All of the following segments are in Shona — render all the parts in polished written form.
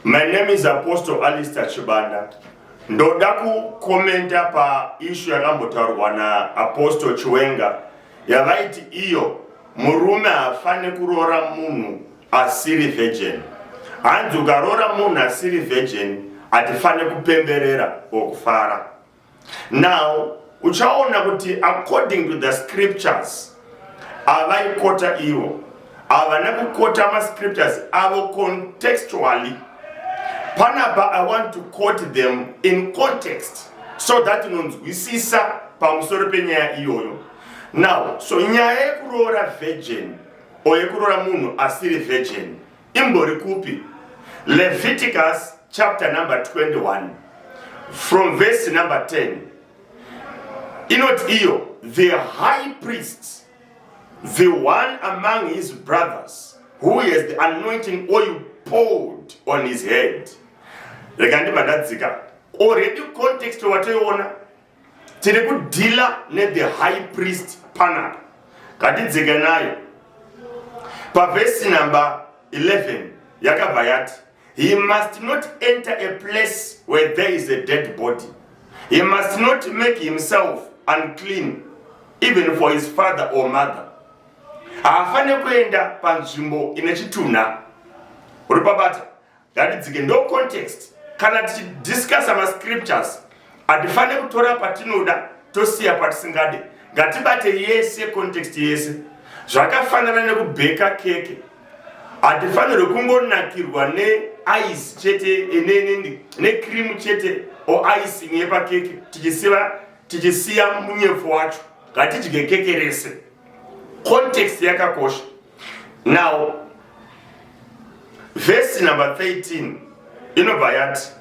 My name is Apostle Alistar Chibanda. Ndoda kukomenta pa issue yakambotaurwa na Apostle Chiwenga yavaiti iyo murume afane kurora munhu asiri virgin. Hanzi ukarora munhu asiri virgin atifane kupemberera okufara. Now uchaona kuti according to the scriptures avaikota ivo avana kukota ma scriptures avo contextually. Panapa, I want to quote them in context so that nonzwisisa pamusoro penyaya iyoyo. Now, so nyaya yekurora virgin or yekurora munhu asiri virgin imbori kupi? Leviticus chapter number 21 from verse number 10. Inot iyo, the high priest, the one among his brothers who has the anointing oil poured on his head. Already context watoiona tiri kudila ne the high priest pana katidzika nayo pa verse number 11 yakabva he must not enter a place where there is a dead body. He must not make himself unclean even for his father or mother. Haafane kuenda panzvimbo ine chitunha. Uri pabata ngatidzike ndo context. Kana tichidiscussa ma scriptures atifane kutora patinoda tosiya patisingade. Ngatibate yese context yese. Zvakafanana nekubheka keke. Atifanire kungonakirwa ne ice chete ne cream chete o icing yepa keke tichisiya munyefu wacho. Ngatidye keke rese. Context yakakosha. Now verse number 13 inobva yati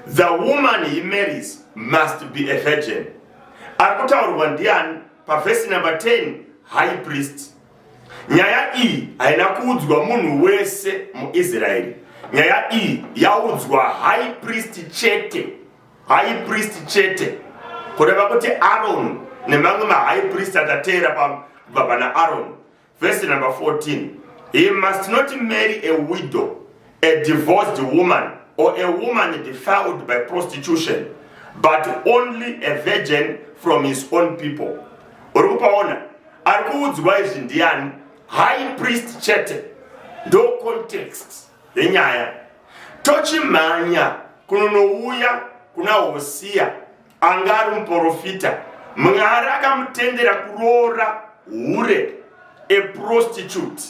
the woman he marries must be a virgin. Arikutaurwa ndiani pa verse number 10 high priest. Nyaya iyi haina kuudzwa munhu wese muIsraeri. Nyaya iyi yaudzwa high priest chete. High priest chete. Kureva kuti Aaron nemamwe ma high priest akateera pabva na Aaron. Verse number 14. He must not marry a widow, a divorced woman, or a woman defiled by prostitution, but only a virgin from his own people. Urupaona, arikuudzwa izvi ndiani? High priest chete. Do context yenyaya. Tochimanya kunonouya kuna Hosea angari muprofita. Mwari akamutendera kurora hure, a prostitute.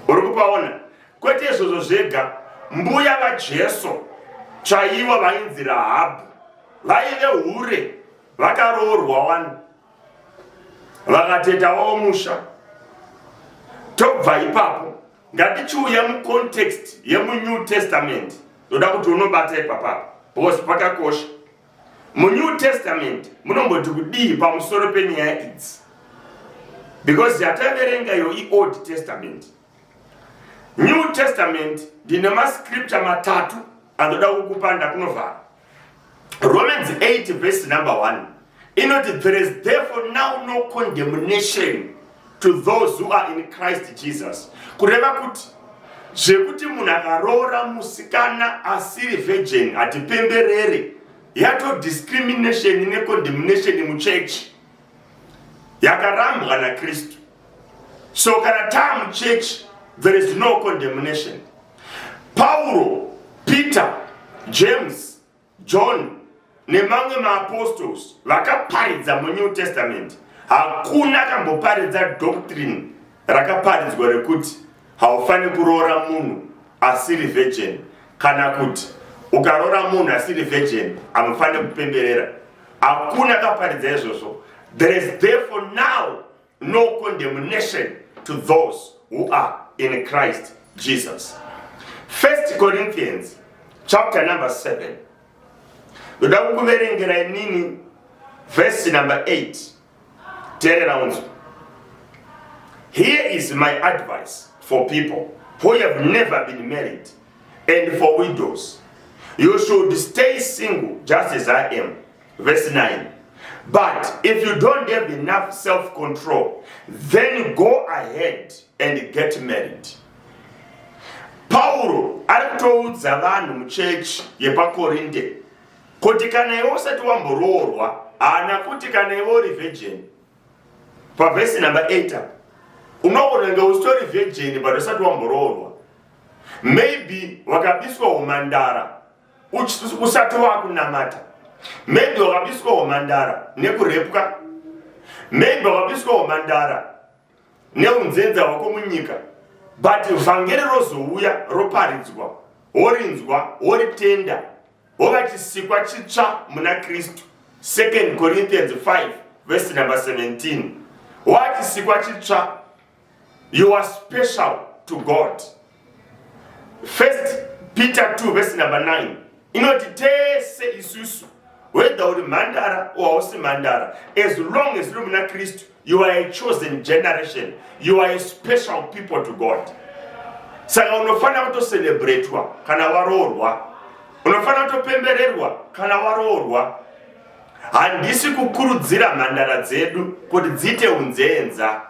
Urikupaona kwete izvozvo zvega. Mbuya vaJesu chaiva vainzi Rahabhu vaive hure vakaroorwa wani vakatetawo musha. Tobva ipapo ngatichiuya mucontext yemuNew Testament. Ndoda kuti unobata ipapapo because pakakosha. MuNew Testament munomboti kudii pamusoro penyaya idzi because yataverenga iyo iOld Testament. New Testament ndine mascripture matatu andoda kukupanda kunovhara. Romans 8 verse number 1 inoti there is therefore now no condemnation to those who are in Christ Jesus. Kureva kuti zvekuti munhu akaroora musikana asiri virgin atipemberere yato discrimination ne condemnation muchurch yakarambwa na Kristu. So kana taa muchurch there is no condemnation. Paulo, Peter, James, John, nemamwe maapostles vakaparidza muNew Testament. Hakuna kamboparidza doctrine rakaparidzwa rekuti haufani kuroora munhu asiri virgin kana kuti ukaroora munhu asiri virgin amufani kupemberera. Hakuna kaparidza izvozvo. There is therefore now no condemnation to those who are in Christ Jesus. 1 Corinthians chapter number 7. Udakuverengera nini verse number 8. Here is my advice for people who have never been married and for widows. You should stay single just as I am. Verse 9. But if you don't have enough self-control, then go ahead and get married. Paulo ari kutoudza vanhu muchechi yepakorinde kuti kana iwe usati wamboroorwa, haana kuti kana iwe uri virgin. Pavhesi number 8 unogona kunge usitori virgin but usati wamboroorwa. Maybe wakabiswa humhandara usati wakunamata. Maybe wakabiswa humhandara nekurepwa. Maybe wakabiswa humhandara neunzenza wako munyika. But vhangeri rozouya roparidzwa, worinzwa, woritenda, wova chisikwa chitsva muna Kristu. 2 Corinthians 5 verse number 17. Wa chisikwa chitsva, you are special to God. 1 Peter 2 verse number 9. Inoti tese isusu, whether uri mhandara or hausi mhandara, as long as uri muna Kristu, you are a chosen generation. You are a special people to God. Saka unofana kutocelebratewa kana waroorwa. Unofana kutopembererwa kana waroorwa. Handisi kukurudzira mhandara dzedu kuti dziite unzenza.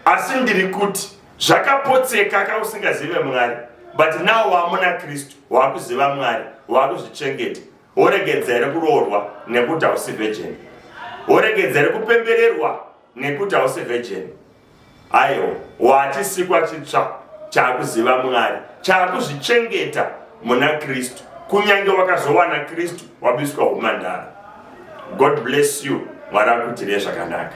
Asi ndiri kuti zvakapotseka kausingazive Mwari. But now wamuna Kristu, wakuziva Mwari, wakuzvichengeta. Woregedza here kuroorwa nekuti hausi virgin. Woregedza here kupembererwa nekuti hausi virgin. Aiwa, wachisikwa chitsva chakuziva Mwari, chakuzvichengeta muna Kristu. Kunyange wakazowana Kristu wabiswa humhandara. God bless you. Mwari akutire zvakanaka.